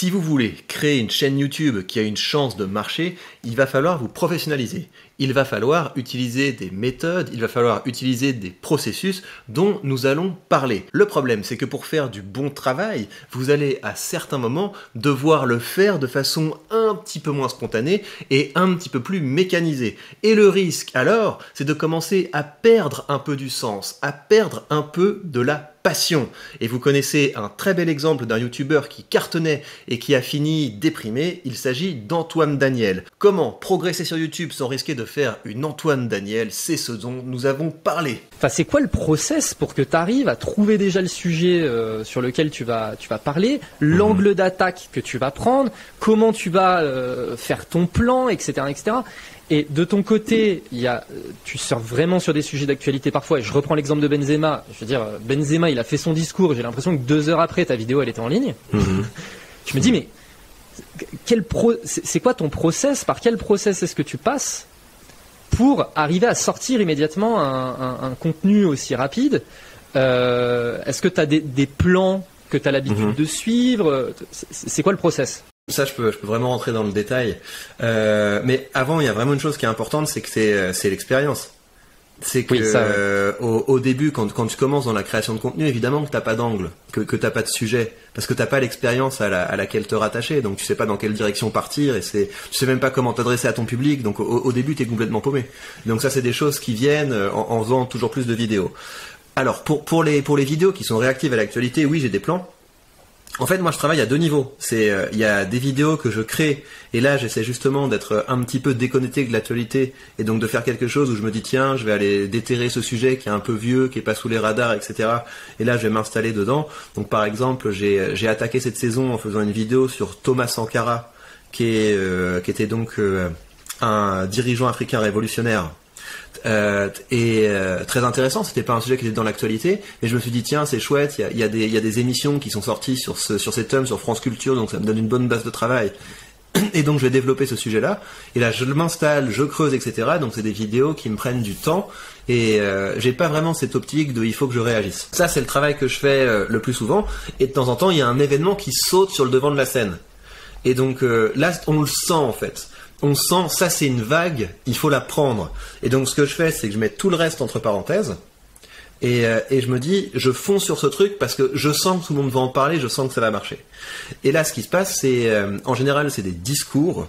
Si vous voulez créer une chaîne YouTube qui a une chance de marcher, il va falloir vous professionnaliser. Il va falloir utiliser des méthodes, il va falloir utiliser des processus dont nous allons parler. Le problème, c'est que pour faire du bon travail, vous allez à certains moments devoir le faire de façon un petit peu moins spontanée et un petit peu plus mécanisée. Et le risque, alors, c'est de commencer à perdre un peu du sens, à perdre un peu de la passion. Et vous connaissez un très bel exemple d'un youtubeur qui cartonnait et qui a fini déprimé, il s'agit d'Antoine Daniel. Comment progresser sur YouTube sans risquer de faire une Antoine Daniel, c'est ce dont nous avons parlé. Enfin, c'est quoi le process pour que tu arrives à trouver déjà le sujet sur lequel tu vas parler, l'angle d'attaque que tu vas prendre, comment tu vas faire ton plan, etc., etc. Et de ton côté, tu sors vraiment sur des sujets d'actualité parfois. Et je reprends l'exemple de Benzema. Je veux dire, Benzema, il a fait son discours. J'ai l'impression que 2 heures après, ta vidéo, elle était en ligne. Je me dis, mais c'est quoi ton process? Par quel process est-ce que tu passes pour arriver à sortir immédiatement un contenu aussi rapide? Est-ce que tu as des plans que tu as l'habitude de suivre? C'est quoi le process? Ça, je peux vraiment rentrer dans le détail. Mais avant, il y a vraiment une chose qui est importante, c'est que c'est l'expérience. C'est que au début, quand tu commences dans la création de contenu, évidemment que t'as pas d'angle, que t'as pas de sujet, parce que t'as pas l'expérience à laquelle te rattacher, donc tu sais pas dans quelle direction partir, et tu sais même pas comment t'adresser à ton public, donc au début t'es complètement paumé. Donc ça, c'est des choses qui viennent en faisant toujours plus de vidéos. Alors pour les vidéos qui sont réactives à l'actualité, oui, j'ai des plans. En fait, moi, je travaille à 2 niveaux. Il y a des vidéos que je crée, et là, j'essaie justement d'être un petit peu déconnecté de l'actualité, et donc de faire quelque chose où je me dis, tiens, je vais aller déterrer ce sujet qui est un peu vieux, qui est pas sous les radars, etc. Et là, je vais m'installer dedans. Donc, par exemple, j'ai attaqué cette saison en faisant une vidéo sur Thomas Sankara, qui était donc un dirigeant africain révolutionnaire. Très intéressant, c'était pas un sujet qui était dans l'actualité, et je me suis dit tiens, c'est chouette, il y a des émissions qui sont sorties sur ces thèmes sur France Culture, donc ça me donne une bonne base de travail. Et donc je vais développer ce sujet-là, et là je m'installe, je creuse, etc. Donc c'est des vidéos qui me prennent du temps, et j'ai pas vraiment cette optique de il faut que je réagisse. Ça, c'est le travail que je fais le plus souvent, et de temps en temps il y a un événement qui saute sur le devant de la scène. Et donc là on le sent en fait. On sent, ça c'est une vague, il faut la prendre. Et donc ce que je fais, c'est que je mets tout le reste entre parenthèses, et je me dis, je fonce sur ce truc parce que je sens que tout le monde va en parler, je sens que ça va marcher. Et là, ce qui se passe, c'est, en général, c'est des discours,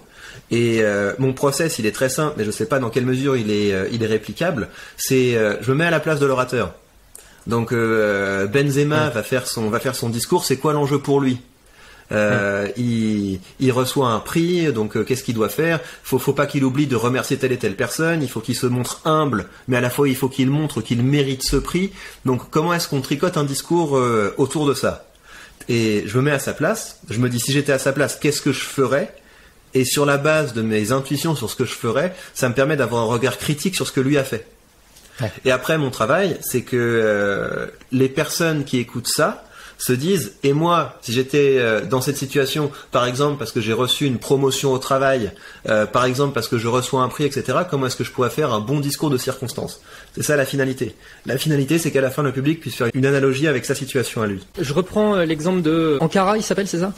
et mon process, il est très simple, mais je sais pas dans quelle mesure il est réplicable. C'est, je me mets à la place de l'orateur. Donc Benzema va faire son discours, c'est quoi l'enjeu pour lui? Il reçoit un prix, donc qu'est-ce qu'il doit faire? Faut pas qu'il oublie de remercier telle et telle personne, il faut qu'il se montre humble, mais à la fois il faut qu'il montre qu'il mérite ce prix. Donc comment est-ce qu'on tricote un discours autour de ça? Et je me mets à sa place, je me dis si j'étais à sa place, qu'est-ce que je ferais? Et sur la base de mes intuitions sur ce que je ferais, ça me permet d'avoir un regard critique sur ce que lui a fait. Et après, mon travail, c'est que les personnes qui écoutent ça se disent, et moi, si j'étais dans cette situation, par exemple parce que j'ai reçu une promotion au travail, par exemple parce que je reçois un prix, etc., comment est-ce que je pourrais faire un bon discours de circonstance? C'est ça la finalité. La finalité, c'est qu'à la fin, le public puisse faire une analogie avec sa situation à lui. Je reprends l'exemple de Sankara, il s'appelle, c'est ça?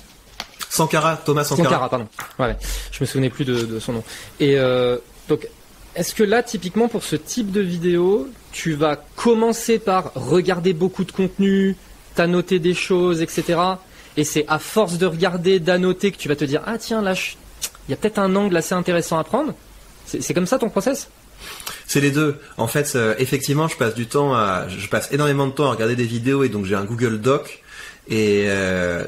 Thomas Sankara. Sankara, pardon. Ouais, je me souvenais plus de son nom. Et donc, est-ce que là, typiquement, pour ce type de vidéo, tu vas commencer par regarder beaucoup de contenu, t'annoter des choses, etc. Et c'est à force de regarder, d'annoter que tu vas te dire, ah tiens, là, il y a peut-être un angle assez intéressant à prendre. C'est comme ça ton process? C'est les deux. En fait, effectivement, je passe énormément de temps à regarder des vidéos, et donc j'ai un Google Doc. Et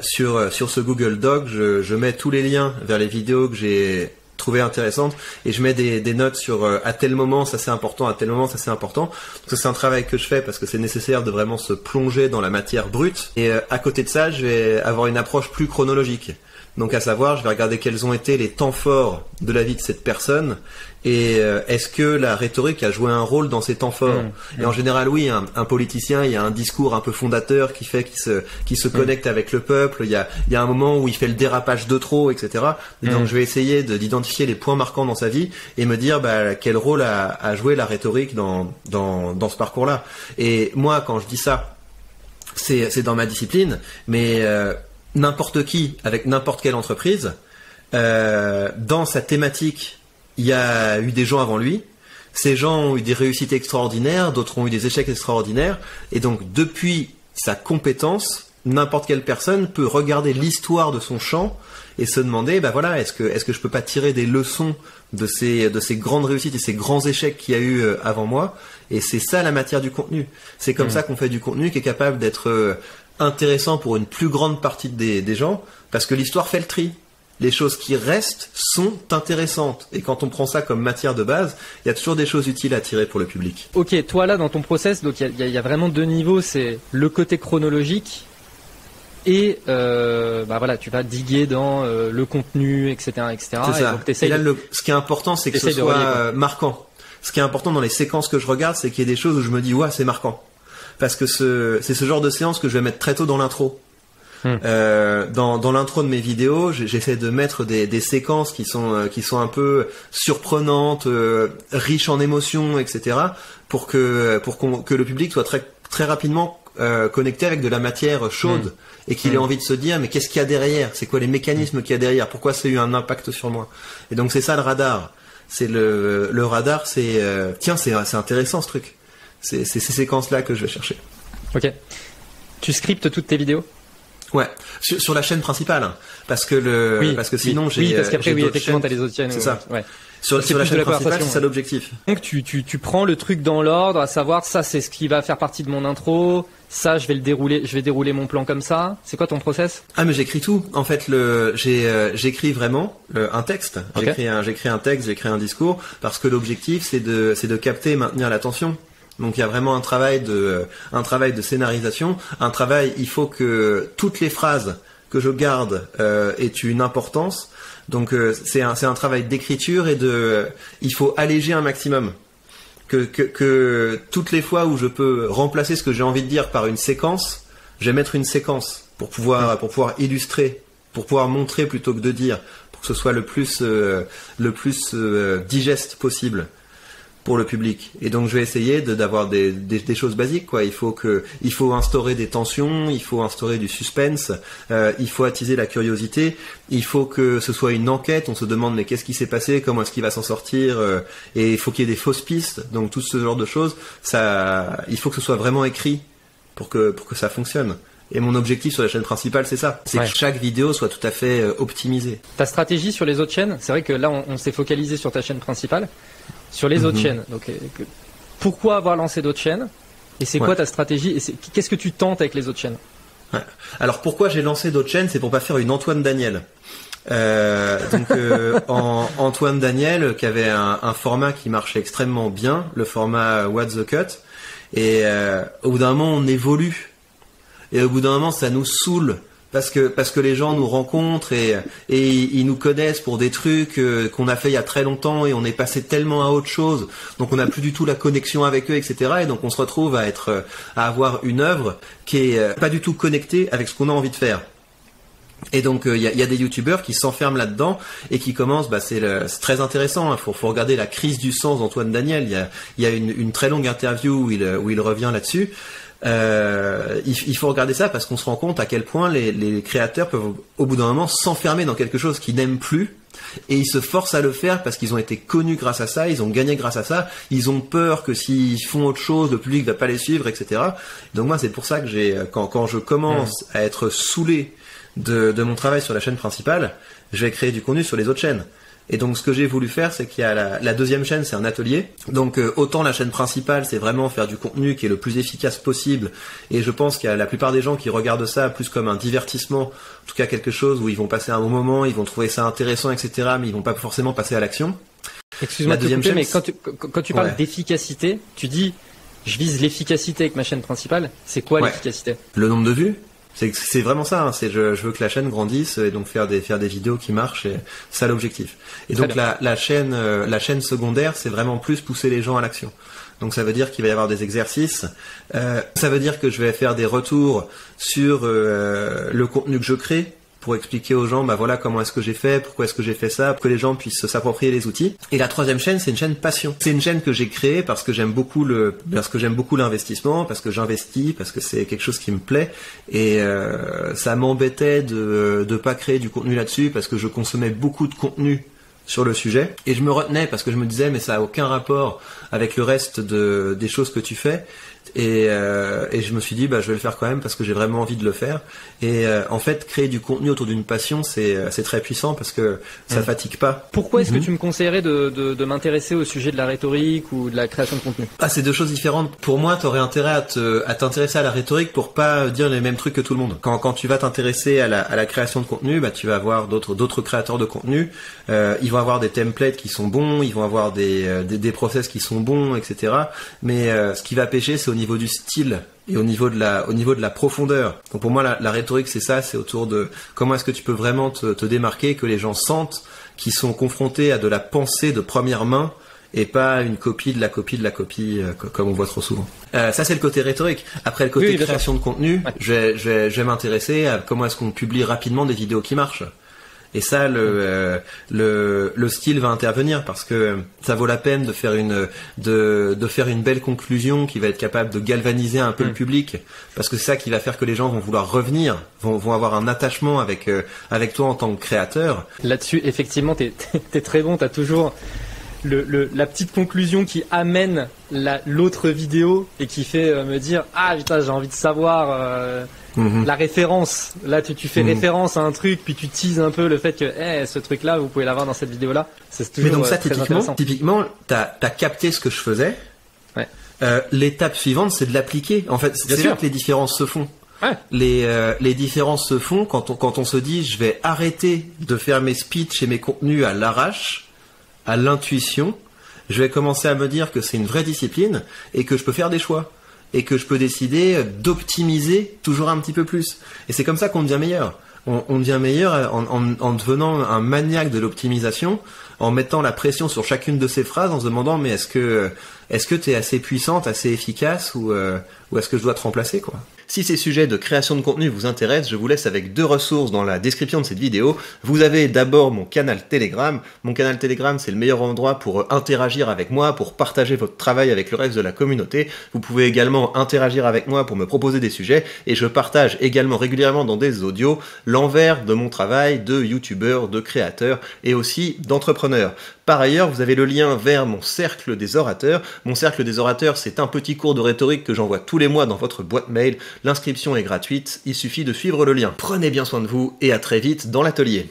sur ce Google Doc, je mets tous les liens vers les vidéos que j'ai trouvées intéressantes, et je mets des notes sur à tel moment ça c'est important, à tel moment ça c'est important. Donc ça, c'est un travail que je fais parce que c'est nécessaire de vraiment se plonger dans la matière brute. Et à côté de ça, je vais avoir une approche plus chronologique. Donc à savoir, je vais regarder quels ont été les temps forts de la vie de cette personne, et est-ce que la rhétorique a joué un rôle dans ces temps forts. Et en général, oui, un politicien, il y a un discours un peu fondateur qui fait qu'il se connecte avec le peuple, il y a un moment où il fait le dérapage de trop, etc. Et donc je vais essayer d'identifier les points marquants dans sa vie et me dire quel rôle a joué la rhétorique dans ce parcours-là. Et moi, quand je dis ça, c'est dans ma discipline, mais n'importe qui, avec n'importe quelle entreprise, dans sa thématique, il y a eu des gens avant lui. Ces gens ont eu des réussites extraordinaires, d'autres ont eu des échecs extraordinaires. Et donc, depuis sa compétence, n'importe quelle personne peut regarder l'histoire de son champ et se demander, bah voilà, est-ce que je peux pas tirer des leçons de ces grandes réussites et ces grands échecs qu'il y a eu avant moi. Et c'est ça la matière du contenu. C'est comme ça qu'on fait du contenu qui est capable d'être intéressant pour une plus grande partie des gens, parce que l'histoire fait le tri. Les choses qui restent sont intéressantes. Et quand on prend ça comme matière de base, il y a toujours des choses utiles à tirer pour le public. Ok, toi là dans ton process, donc il y a vraiment deux niveaux, c'est le côté chronologique et bah voilà, tu vas diguer dans le contenu, etc., etc. C'est ça. Et là, ce qui est important, c'est que ce soit marquant. Ce qui est important dans les séquences que je regarde, c'est qu'il y ait des choses où je me dis ouais, c'est marquant, parce que c'est ce genre de séance que je vais mettre très tôt dans l'intro. Dans l'intro de mes vidéos, j'essaie de mettre des séquences qui sont un peu surprenantes, riches en émotions, etc. pour que le public soit très très rapidement connecté avec de la matière chaude et qu'il ait envie de se dire mais qu'est-ce qu'il y a derrière, c'est quoi les mécanismes qu'il y a derrière, pourquoi ça a eu un impact sur moi. Et donc c'est ça le radar. C'est le radar, c'est tiens, c'est intéressant ce truc. C'est ces séquences là que je vais chercher. Ok. Tu scriptes toutes tes vidéos? Ouais, sur la chaîne principale, hein, parce que sinon j'ai parce qu'après effectivement chaînes. t'as les autres chaînes. C'est ça. Ouais. Sur la chaîne principale, c'est ça l'objectif. Donc tu prends le truc dans l'ordre, à savoir ça c'est ce qui va faire partie de mon intro, ça je vais dérouler mon plan comme ça. C'est quoi ton process? Ah mais j'écris tout. En fait j'écris vraiment un texte. Okay. J'écris un texte, j'écris un discours, parce que l'objectif c'est de capter et maintenir l'attention. Donc il y a vraiment un travail de scénarisation, il faut que toutes les phrases que je garde aient une importance. Donc c'est un travail d'écriture et il faut alléger un maximum. Que toutes les fois où je peux remplacer ce que j'ai envie de dire par une séquence, je vais mettre une séquence pour pouvoir illustrer, pour pouvoir montrer plutôt que de dire, pour que ce soit le plus digeste possible pour le public. Et donc je vais essayer d'avoir des choses basiques, quoi. Il faut instaurer des tensions, il faut instaurer du suspense, il faut attiser la curiosité, il faut que ce soit une enquête, on se demande mais qu'est-ce qui s'est passé, comment est-ce qu'il va s'en sortir, et il faut qu'il y ait des fausses pistes. Donc tout ce genre de choses, il faut que ce soit vraiment écrit pour que ça fonctionne. Et mon objectif sur la chaîne principale, c'est ça. C'est que chaque vidéo soit tout à fait optimisée. Ta stratégie sur les autres chaînes, c'est vrai que là on s'est focalisé sur ta chaîne principale. Sur les autres chaînes, donc pourquoi avoir lancé d'autres chaînes? Et c'est quoi ta stratégie? Et qu'est-ce que tu tentes avec les autres chaînes? Ouais. Alors pourquoi j'ai lancé d'autres chaînes? C'est pour pas faire une Antoine Daniel. Antoine Daniel qui avait un format qui marchait extrêmement bien, le format What's the Cut. Et au bout d'un moment on évolue. Et au bout d'un moment ça nous saoule. Parce que les gens nous rencontrent et ils nous connaissent pour des trucs qu'on a fait il y a très longtemps et on est passé tellement à autre chose, donc on n'a plus du tout la connexion avec eux, etc. Et donc on se retrouve à avoir une œuvre qui est pas du tout connectée avec ce qu'on a envie de faire. Et donc il y a des youtubeurs qui s'enferment là-dedans et qui commencent, c'est très intéressant, hein, faut regarder la crise du sens d'Antoine Daniel. Il y a une très longue interview où il revient là-dessus. Il faut regarder ça parce qu'on se rend compte à quel point les créateurs peuvent au bout d'un moment s'enfermer dans quelque chose qu'ils n'aiment plus, et ils se forcent à le faire parce qu'ils ont été connus grâce à ça, ils ont gagné grâce à ça, ils ont peur que s'ils font autre chose, le public va pas les suivre, etc. Donc moi c'est pour ça que quand je commence à être saoulé de mon travail sur la chaîne principale, je vais créer du contenu sur les autres chaînes. Et donc ce que j'ai voulu faire, c'est qu'il y a la deuxième chaîne, c'est un atelier. Donc autant la chaîne principale, c'est vraiment faire du contenu qui est le plus efficace possible. Et je pense qu'il y a la plupart des gens qui regardent ça plus comme un divertissement, en tout cas quelque chose où ils vont passer un bon moment, ils vont trouver ça intéressant, etc. Mais ils vont pas forcément passer à l'action. Excuse-moi de te couper, mais quand tu parles d'efficacité, tu dis je vise l'efficacité avec ma chaîne principale. C'est quoi l'efficacité? Le nombre de vues. C'est vraiment ça, hein. Je veux que la chaîne grandisse et donc faire des vidéos qui marchent, et c'est ça l'objectif. Et donc la chaîne secondaire, c'est vraiment plus pousser les gens à l'action. Donc ça veut dire qu'il va y avoir des exercices, ça veut dire que je vais faire des retours sur le contenu que je crée. pour expliquer aux gens, bah voilà comment est-ce que j'ai fait, pourquoi est-ce que j'ai fait ça, pour que les gens puissent s'approprier les outils. Et la troisième chaîne, c'est une chaîne passion. C'est une chaîne que j'ai créée parce que j'aime beaucoup l'investissement, parce que j'investis, parce que c'est quelque chose qui me plaît. Et ça m'embêtait de pas créer du contenu là-dessus parce que je consommais beaucoup de contenu sur le sujet et je me retenais parce que je me disais mais ça a aucun rapport avec le reste des choses que tu fais et je me suis dit bah je vais le faire quand même parce que j'ai vraiment envie de le faire et en fait créer du contenu autour d'une passion c'est très puissant parce que ça fatigue pas. Pourquoi est-ce que tu me conseillerais de m'intéresser au sujet de la rhétorique ou de la création de contenu? Ah, c'est deux choses différentes. Pour moi, t'aurais intérêt à t'intéresser à la rhétorique pour pas dire les mêmes trucs que tout le monde. Quand tu vas t'intéresser à la création de contenu, bah tu vas avoir d'autres créateurs de contenu. Ils vont avoir des templates qui sont bons, ils vont avoir des process qui sont bons, etc. Mais ce qui va pêcher, c'est au niveau du style et au niveau de la profondeur. Donc pour moi, la rhétorique, c'est ça, c'est autour de comment est-ce que tu peux vraiment te démarquer, que les gens sentent qu'ils sont confrontés à de la pensée de première main et pas une copie de la copie de la copie comme on voit trop souvent. Ça c'est le côté rhétorique. Après le côté création de contenu, je vais m'intéresser à comment est-ce qu'on publie rapidement des vidéos qui marchent. Et ça, le style va intervenir parce que ça vaut la peine de faire une belle conclusion qui va être capable de galvaniser un peu le public parce que c'est ça qui va faire que les gens vont vouloir revenir, vont avoir un attachement avec toi en tant que créateur. Là-dessus, effectivement, t'es très bon. T'as toujours la petite conclusion qui amène l'autre vidéo et qui fait me dire ah putain j'ai envie de savoir. La référence, là tu fais référence à un truc puis tu teases un peu le fait que ce truc là vous pouvez l'avoir dans cette vidéo là, c'est toujours. Mais donc ça très intéressant. typiquement t'as capté ce que je faisais. Ouais. L'étape suivante c'est de l'appliquer. En fait c'est là que les différences se font. Ouais. Les différences se font quand on se dit je vais arrêter de faire mes speeches et mes contenus à l'arrache, à l'intuition, je vais commencer à me dire que c'est une vraie discipline et que je peux faire des choix. Et que je peux décider d'optimiser toujours un petit peu plus. Et c'est comme ça qu'on devient meilleur. On devient meilleur en devenant un maniaque de l'optimisation, en mettant la pression sur chacune de ces phrases, en se demandant mais est-ce que t'es assez puissante, assez efficace ou est-ce que je dois te remplacer quoi. Si ces sujets de création de contenu vous intéressent, je vous laisse avec 2 ressources dans la description de cette vidéo. Vous avez d'abord mon canal Telegram. Mon canal Telegram, c'est le meilleur endroit pour interagir avec moi, pour partager votre travail avec le reste de la communauté. Vous pouvez également interagir avec moi pour me proposer des sujets et je partage également régulièrement dans des audios l'envers de mon travail de youtubeur, de créateur et aussi d'entrepreneur. Par ailleurs, vous avez le lien vers mon cercle des orateurs. Mon cercle des orateurs, c'est un petit cours de rhétorique que j'envoie tous les mois dans votre boîte mail. L'inscription est gratuite, il suffit de suivre le lien. Prenez bien soin de vous et à très vite dans l'atelier.